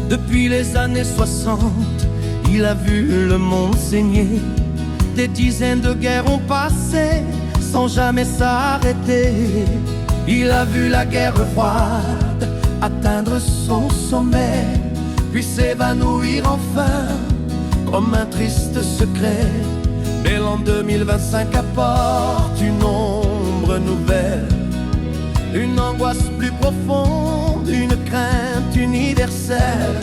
Depuis les années 60, il a vu le monde saigner. Des dizaines de guerres ont passé sans jamais s'arrêter. Il a vu la guerre froide atteindre son sommet, puis s'évanouir enfin comme un triste secret. Mais l'an 2025 apporte une ombre nouvelle, une angoisse plus profonde, une crainte universelle.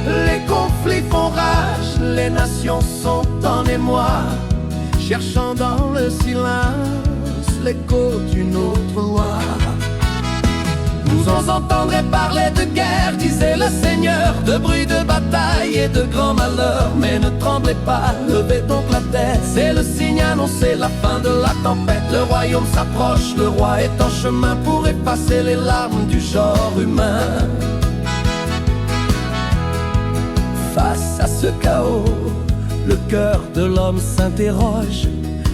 Les conflits font rage, les nations sont en émoi, cherchant dans le silence l'écho d'une autre loi. Vous en entendrez parler de guerre, disait le Seigneur, de bruit de bataille et de grands malheurs. Mais ne tremblez pas, levez donc la tête, c'est le signe annoncé, la fin de la tempête. Le royaume s'approche, le roi est en chemin pour effacer les larmes du genre humain. Face à ce chaos, le cœur de l'homme s'interroge.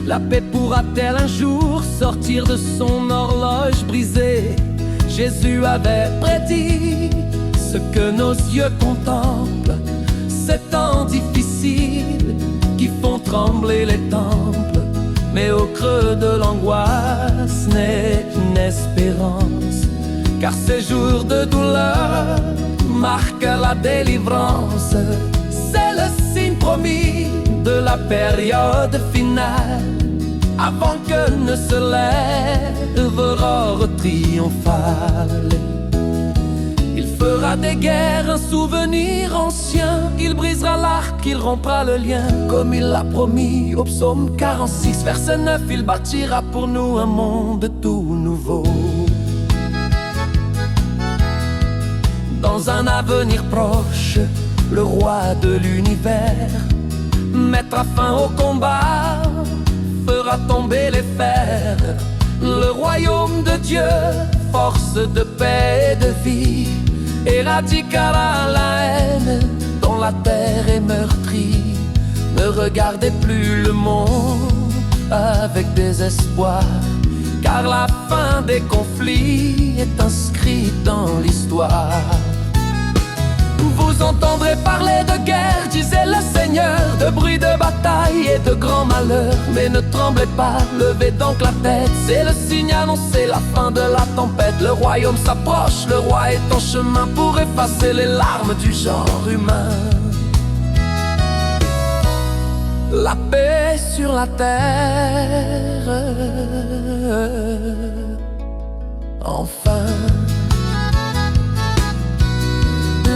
La paix pourra-t-elle un jour sortir de son horloge brisée? Jésus avait prédit ce que nos yeux contemplent, ces temps difficiles qui font trembler les temples. Mais au creux de l'angoisse naît une espérance, car ces jours de douleur marquent la délivrance. C'est le signe promis de la période finale, avant que ne se lève l'aurore triomphale. Il fera des guerres un souvenir ancien, il brisera l'arc, il rompra le lien, comme il l'a promis au psaume 46, verset 9. Il bâtira pour nous un monde tout nouveau. Dans un avenir proche, le roi de l'univers mettra fin au combat, fera tomber les fers. Le royaume de Dieu, force de paix et de vie, éradiquera la haine dont la terre est meurtrie. Ne regardez plus le monde avec désespoir, car la fin des conflits est inscrite dans l'histoire. Vous entendrez parler de guerre, disait le Seigneur, de bruit de bataille et de grands malheurs. Mais ne tremblez pas, levez donc la tête, c'est le signe annoncé, la fin de la tempête. Le royaume s'approche, le roi est en chemin pour effacer les larmes du genre humain. La paix sur la terre, enfin.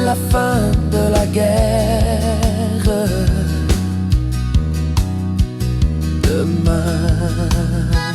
La fin de la guerre, demain.